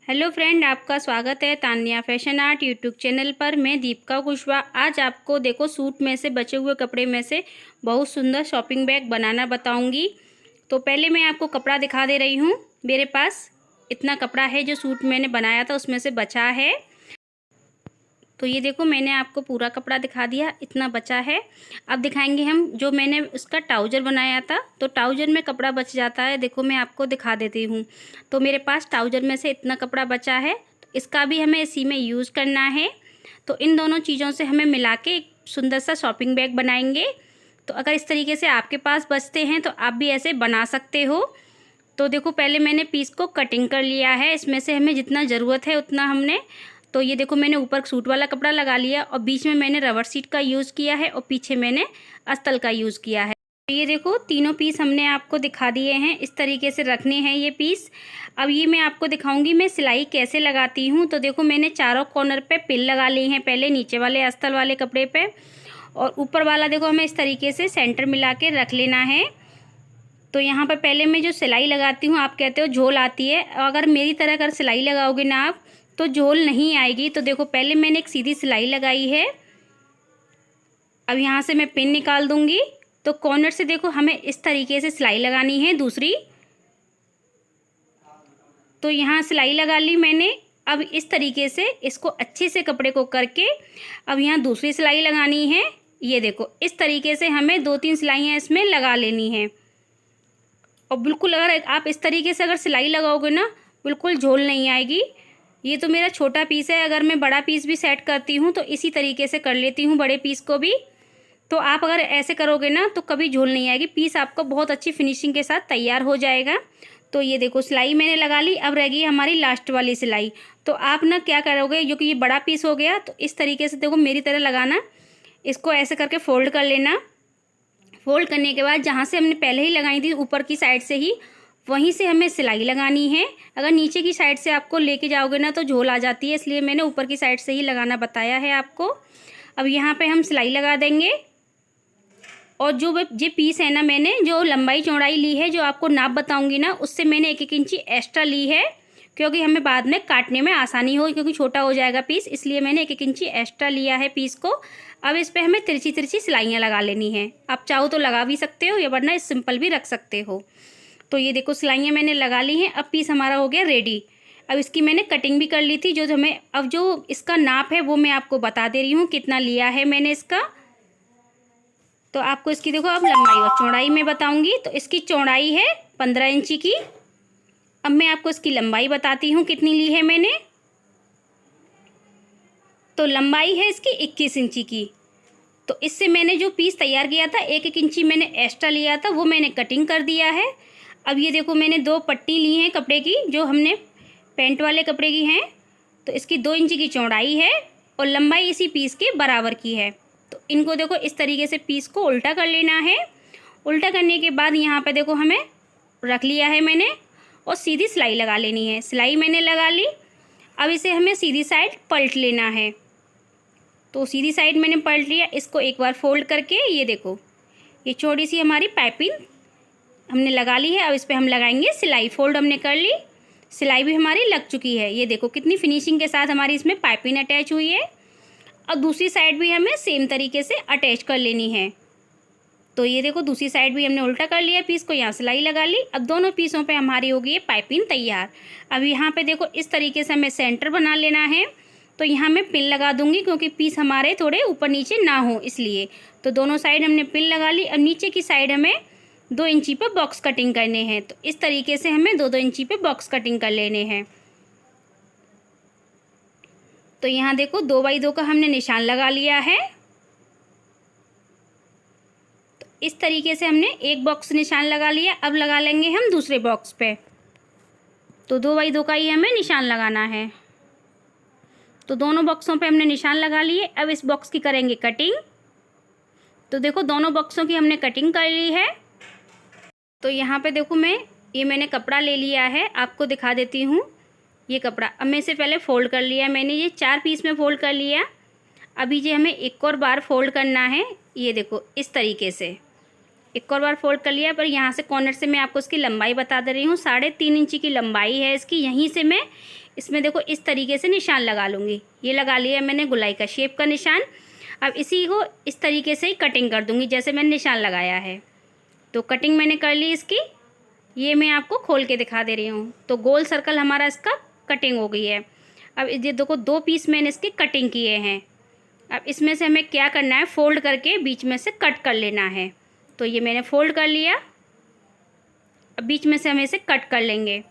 Hello friend, आपका स्वागत है Tanya fashion art YouTube channel पर। मैं दीपिका कुशवाहा आज आपको देखो सूट में से बचे हुए कपड़े में से बहुत सुंदर शॉपिंग बैग बनाना बताऊंगी। तो पहले मैं आपको कपड़ा दिखा दे रही हूँ। मेरे पास इतना कपड़ा है जो सूट मैंने बनाया था उसमें से बचा है। तो ये देखो मैंने आपको पूरा कपड़ा दिखा दिया, इतना बचा है। अब दिखाएंगे हम जो मैंने उसका ट्राउज़र बनाया था। तो ट्राउज़र में कपड़ा बच जाता है, देखो मैं आपको दिखा देती हूँ। तो मेरे पास ट्राउज़र में से इतना कपड़ा बचा है, तो इसका भी हमें इसी में यूज़ करना है। तो इन दोनों चीज़ों से हमें मिला के एक सुंदर सा शॉपिंग बैग बनाएंगे। तो अगर इस तरीके से आपके पास बचते हैं तो आप भी ऐसे बना सकते हो। तो देखो पहले मैंने पीस को कटिंग कर लिया है, इसमें से हमें जितना ज़रूरत है उतना हमने। तो ये देखो मैंने ऊपर सूट वाला कपड़ा लगा लिया और बीच में मैंने रबर सीट का यूज़ किया है और पीछे मैंने अस्तर का यूज़ किया है। तो ये देखो तीनों पीस हमने आपको दिखा दिए हैं, इस तरीके से रखने हैं ये पीस। अब ये मैं आपको दिखाऊंगी मैं सिलाई कैसे लगाती हूँ। तो देखो मैंने चारों कॉर्नर पे पिन लगा ली हैं, पहले नीचे वाले अस्तर वाले कपड़े पे, और ऊपर वाला देखो हमें इस तरीके से सेंटर मिला के रख लेना है। तो यहाँ पर पहले मैं जो सिलाई लगाती हूँ, आप कहते हो झोल आती है, अगर मेरी तरह अगर सिलाई लगाओगे ना आप तो झोल नहीं आएगी। तो देखो पहले मैंने एक सीधी सिलाई लगाई है। अब यहाँ से मैं पिन निकाल दूंगी। तो कॉर्नर से देखो हमें इस तरीके से सिलाई लगानी है दूसरी। तो यहाँ सिलाई लगा ली मैंने। अब इस तरीके से इसको अच्छे से कपड़े को करके अब यहाँ दूसरी सिलाई लगानी है। ये देखो इस तरीके से हमें 2-3 सिलाइयाँ इसमें लगा लेनी है। और बिल्कुल अगर आप इस तरीके से अगर सिलाई लगाओगे ना, बिल्कुल झोल नहीं आएगी। ये तो मेरा छोटा पीस है, अगर मैं बड़ा पीस भी सेट करती हूँ तो इसी तरीके से कर लेती हूँ बड़े पीस को भी। तो आप अगर ऐसे करोगे ना तो कभी झोल नहीं आएगी, पीस आपको बहुत अच्छी फिनिशिंग के साथ तैयार हो जाएगा। तो ये देखो सिलाई मैंने लगा ली, अब रह गई हमारी लास्ट वाली सिलाई। तो आप ना क्या करोगे, जो कि ये बड़ा पीस हो गया, तो इस तरीके से देखो मेरी तरह लगाना, इसको ऐसे करके फोल्ड कर लेना। फोल्ड करने के बाद जहाँ से हमने पहले ही लगाई थी ऊपर की साइड से ही, वहीं से हमें सिलाई लगानी है। अगर नीचे की साइड से आपको लेके जाओगे ना तो झोल आ जाती है, इसलिए मैंने ऊपर की साइड से ही लगाना बताया है आपको। अब यहाँ पे हम सिलाई लगा देंगे। और जो ये पीस है ना, मैंने जो लंबाई चौड़ाई ली है, जो आपको नाप बताऊंगी ना, उससे मैंने 1-1 इंची एक्स्ट्रा ली है, क्योंकि हमें बाद में काटने में आसानी हो, क्योंकि छोटा हो जाएगा पीस, इसलिए मैंने 1-1 इंची एक्स्ट्रा लिया है पीस को। अब इस पर हमें तिरछी तिरछी सिलाइयाँ लगा लेनी है। आप चाहो तो लगा भी सकते हो या वरना सिंपल भी रख सकते हो। तो ये देखो सिलाइयाँ मैंने लगा ली हैं। अब पीस हमारा हो गया रेडी। अब इसकी मैंने कटिंग भी कर ली थी, जो हमें अब जो इसका नाप है वो मैं आपको बता दे रही हूँ कितना लिया है मैंने इसका। तो आपको इसकी देखो अब लंबाई और चौड़ाई में बताऊंगी। तो इसकी चौड़ाई है 15 इंची की। अब मैं आपको इसकी लंबाई बताती हूँ कितनी ली है मैंने। तो लंबाई है इसकी 21 इंची की। तो इससे मैंने जो पीस तैयार किया था 1-1 इंची मैंने एक्स्ट्रा लिया था, वो मैंने कटिंग कर दिया है। अब ये देखो मैंने 2 पट्टी ली हैं कपड़े की, जो हमने पैंट वाले कपड़े की हैं। तो इसकी 2 इंची की चौड़ाई है और लंबाई इसी पीस के बराबर की है। तो इनको देखो इस तरीके से पीस को उल्टा कर लेना है। उल्टा करने के बाद यहाँ पे देखो हमें रख लिया है मैंने, और सीधी सिलाई लगा लेनी है। सिलाई मैंने लगा ली। अब इसे हमें सीधी साइड पलट लेना है। तो सीधी साइड मैंने पलट लिया, इसको एक बार फोल्ड करके ये देखो ये छोटी सी हमारी पाइपिंग हमने लगा ली है। अब इस पर हम लगाएंगे सिलाई। फोल्ड हमने कर ली, सिलाई भी हमारी लग चुकी है। ये देखो कितनी फिनिशिंग के साथ हमारी इसमें पाइपिंग अटैच हुई है। और दूसरी साइड भी हमें सेम तरीके से अटैच कर लेनी है। तो ये देखो दूसरी साइड भी हमने उल्टा कर लिया पीस को, यहाँ सिलाई लगा ली। अब दोनों पीसों पे हमारी होगी ये पाइपिंग तैयार। अब यहाँ पे देखो इस तरीके से हमें सेंटर बना लेना है। तो यहाँ मैं पिन लगा दूंगी, क्योंकि पीस हमारे थोड़े ऊपर नीचे ना हो इसलिए। तो दोनों साइड हमने पिन लगा ली। अब नीचे की साइड हमें 2 इंची पे बॉक्स कटिंग करने हैं। तो इस तरीके से हमें 2-2 इंची पे बॉक्स कटिंग कर लेने हैं। तो यहाँ देखो 2x2 का हमने निशान लगा लिया है। तो इस तरीके से हमने एक बॉक्स निशान लगा लिया। अब लगा लेंगे हम दूसरे बॉक्स पे। तो 2x2 का ही हमें निशान लगाना है। तो दोनों बॉक्सों पे हमने निशान लगा लिए। अब इस बॉक्स की करेंगे कटिंग। तो देखो दोनों बॉक्सों की हमने कटिंग कर ली है। तो यहाँ पे देखो मैंने कपड़ा ले लिया है, आपको दिखा देती हूँ। ये कपड़ा अब मैं इसे पहले फ़ोल्ड कर लिया मैंने, ये 4 पीस में फ़ोल्ड कर लिया। अभी ये हमें एक और बार फ़ोल्ड करना है। ये देखो इस तरीके से एक और बार फोल्ड कर लिया, पर यहाँ से कॉर्नर से मैं आपको इसकी लंबाई बता दे रही हूँ। 3.5 इंची की लंबाई है इसकी। यहीं से मैं इसमें देखो इस तरीके से निशान लगा लूँगी। ये लगा लिया मैंने गोलाई का शेप का निशान। अब इसी को इस तरीके से ही कटिंग कर दूँगी जैसे मैंने निशान लगाया है। तो कटिंग मैंने कर ली इसकी। ये मैं आपको खोल के दिखा दे रही हूँ। तो गोल सर्कल हमारा इसका कटिंग हो गई है। अब ये देखो 2 पीस मैंने इसकी कटिंग किए हैं। अब इसमें से हमें क्या करना है, फ़ोल्ड करके बीच में से कट कर लेना है। तो ये मैंने फ़ोल्ड कर लिया। अब बीच में से हम इसे कट कर लेंगे।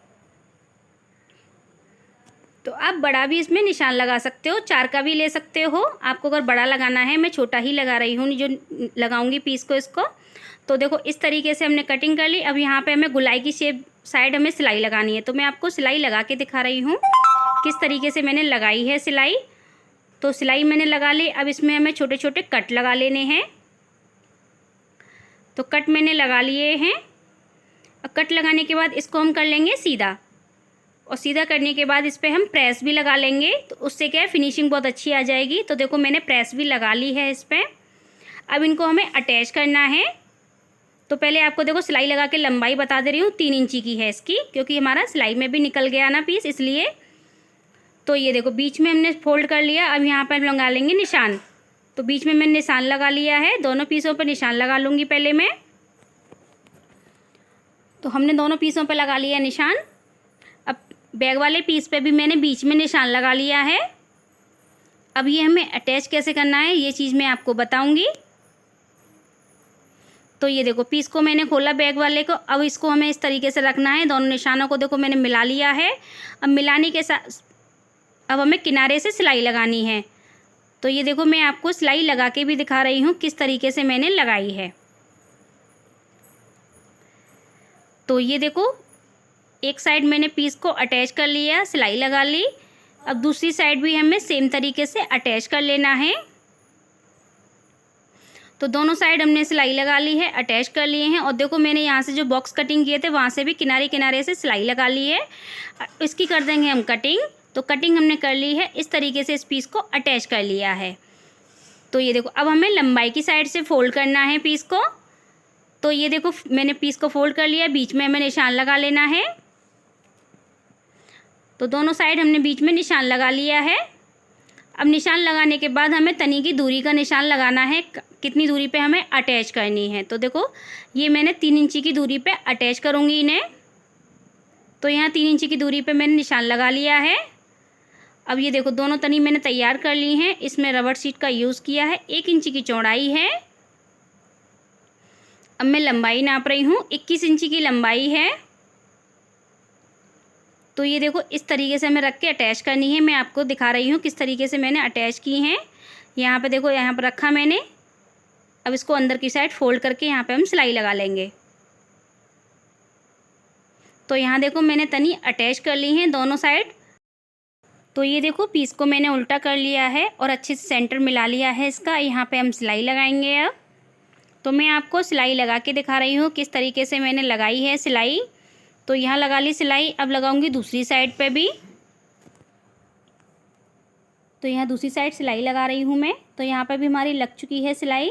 तो आप बड़ा भी इसमें निशान लगा सकते हो, 4 का भी ले सकते हो। आपको अगर बड़ा लगाना है, मैं छोटा ही लगा रही हूँ जो लगाऊंगी पीस को इसको। तो देखो इस तरीके से हमने कटिंग कर ली। अब यहाँ पे हमें गुलाई की शेप साइड हमें सिलाई लगानी है। तो मैं आपको सिलाई लगा के दिखा रही हूँ किस तरीके से मैंने लगाई है सिलाई। तो सिलाई मैंने लगा ली। अब इसमें हमें छोटे छोटे कट लगा लेने हैं। तो कट मैंने लगा लिए हैं। अब कट लगाने के बाद इसको हम कर लेंगे सीधा, और सीधा करने के बाद इस पर हम प्रेस भी लगा लेंगे। तो उससे क्या है, फिनिशिंग बहुत अच्छी आ जाएगी। तो देखो मैंने प्रेस भी लगा ली है इस पर। अब इनको हमें अटैच करना है। तो पहले आपको देखो सिलाई लगा के लंबाई बता दे रही हूँ, 3 इंची की है इसकी, क्योंकि हमारा सिलाई में भी निकल गया ना पीस, इसलिए। तो ये देखो बीच में हमने फोल्ड कर लिया। अब यहाँ पर हम लगा लेंगे निशान। तो बीच में मैंने निशान लगा लिया है। दोनों पीसों पर निशान लगा लूँगी पहले मैं। तो हमने दोनों पीसों पर लगा लिया निशान। अब बैग वाले पीस पे भी मैंने बीच में निशान लगा लिया है। अब ये हमें अटैच कैसे करना है ये चीज़ मैं आपको बताऊंगी। तो ये देखो पीस को मैंने खोला बैग वाले को। अब इसको हमें इस तरीके से रखना है। दोनों निशानों को देखो मैंने मिला लिया है। अब मिलाने के साथ अब हमें किनारे से सिलाई लगानी है। तो ये देखो मैं आपको सिलाई लगा के भी दिखा रही हूँ किस तरीके से मैंने लगाई है। तो ये देखो एक साइड मैंने पीस को अटैच कर लिया, सिलाई लगा ली। अब दूसरी साइड भी हमें सेम तरीके से अटैच कर लेना है। तो दोनों साइड हमने सिलाई लगा ली है, अटैच कर लिए हैं। और देखो मैंने यहाँ से जो बॉक्स कटिंग किए थे वहाँ से भी किनारे किनारे से सिलाई लगा ली है। इसकी कर देंगे हम कटिंग। तो कटिंग हमने कर ली है। इस तरीके से इस पीस को अटैच कर लिया है। तो ये देखो अब हमें लंबाई की साइड से फोल्ड करना है पीस को। तो ये देखो मैंने पीस को फोल्ड कर लिया। बीच में हमें निशान लगा लेना है। तो दोनों साइड हमने बीच में निशान लगा लिया है। अब निशान लगाने के बाद हमें तनी की दूरी का निशान लगाना है, कितनी दूरी पे हमें अटैच करनी है। तो देखो ये मैंने 3 इंची की दूरी पे अटैच करूँगी इन्हें। तो यहाँ 3 इंची की दूरी पे मैंने निशान लगा लिया है। अब ये देखो दोनों तनी मैंने तैयार कर ली हैं। इसमें रबर शीट का यूज़ किया है। 1 इंची की चौड़ाई है। अब मैं लंबाई नाप रही हूँ, 21 इंची की लंबाई है। तो ये देखो इस तरीके से हमें रख के अटैच करनी है। मैं आपको दिखा रही हूँ किस तरीके से मैंने अटैच की हैं। यहाँ पे देखो यहाँ पर रखा मैंने। अब इसको अंदर की साइड फोल्ड करके यहाँ पे हम सिलाई लगा लेंगे। तो यहाँ देखो मैंने तनी अटैच कर ली हैं दोनों साइड। तो ये देखो पीस को मैंने उल्टा कर लिया है और अच्छे से सेंटर मिला लिया है इसका। यहाँ पे हम सिलाई लगाएंगे अब। तो मैं आपको सिलाई लगा के दिखा रही हूँ किस तरीके से मैंने लगाई है सिलाई। तो यहाँ लगा ली सिलाई। अब लगाऊंगी दूसरी साइड पे भी। तो यहाँ दूसरी साइड सिलाई लगा रही हूँ मैं। तो यहाँ पर भी हमारी लग चुकी है सिलाई।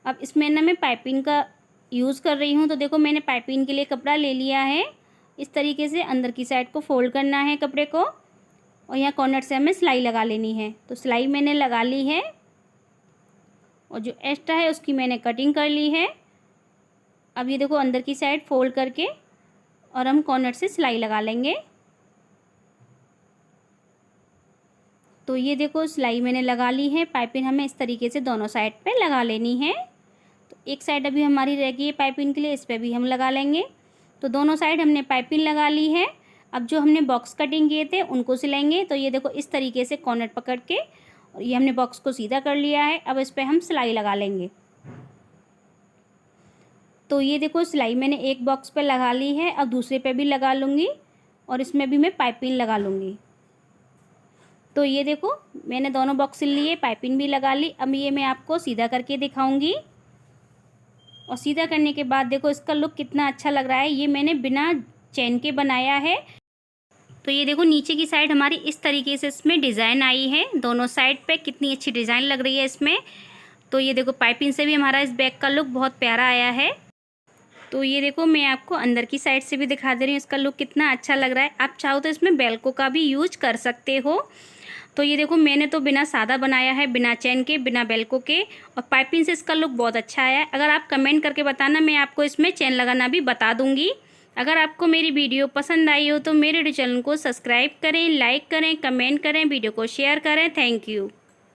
अब इसमें ना मैं पाइपिंग का यूज़ कर रही हूँ। तो देखो मैंने पाइपिंग के लिए कपड़ा ले लिया है। इस तरीके से अंदर की साइड को फोल्ड करना है कपड़े को, और यहाँ कॉर्नर से हमें सिलाई लगा लेनी है। तो सिलाई मैंने लगा ली है, और जो एक्स्ट्रा है उसकी मैंने कटिंग कर ली है। अब ये देखो अंदर की साइड फोल्ड करके और हम कॉर्नर से सिलाई लगा लेंगे। तो ये देखो सिलाई मैंने लगा ली है। पाइपिंग हमें इस तरीके से दोनों साइड पे लगा लेनी है। तो एक साइड अभी हमारी रह गई है पाइपिंग के लिए, इस पर भी हम लगा लेंगे। तो दोनों साइड हमने पाइपिंग लगा ली है। अब जो हमने बॉक्स कटिंग किए थे उनको सिलेंगे। तो ये देखो इस तरीके से कॉर्नर पकड़ के, और ये हमने बॉक्स को सीधा कर लिया है। अब इस पर हम सिलाई लगा लेंगे। तो ये देखो सिलाई मैंने एक बॉक्स पे लगा ली है। अब दूसरे पे भी लगा लूँगी, और इसमें भी मैं पाइपिंग लगा लूँगी। तो ये देखो मैंने दोनों बॉक्स सिल लिए, पाइपिंग भी लगा ली। अब ये मैं आपको सीधा करके दिखाऊंगी। और सीधा करने के बाद देखो इसका लुक कितना अच्छा लग रहा है। ये मैंने बिना चैन के बनाया है। तो ये देखो नीचे की साइड हमारी इस तरीके से इसमें डिज़ाइन आई है। दोनों साइड पे कितनी अच्छी डिज़ाइन लग रही है इसमें। तो ये देखो पाइपिंग से भी हमारा इस बैग का लुक बहुत प्यारा आया है। तो ये देखो मैं आपको अंदर की साइड से भी दिखा दे रही हूँ, इसका लुक कितना अच्छा लग रहा है। आप चाहो तो इसमें बेल्को का भी यूज कर सकते हो। तो ये देखो मैंने तो बिना सादा बनाया है, बिना चैन के, बिना बेल्को के, और पाइपिंग से इसका लुक बहुत अच्छा आया है। अगर आप कमेंट करके बताना, मैं आपको इसमें चैन लगाना भी बता दूंगी। अगर आपको मेरी वीडियो पसंद आई हो तो मेरे चैनल को सब्सक्राइब करें, लाइक करें, कमेंट करें, वीडियो को शेयर करें। Thank you.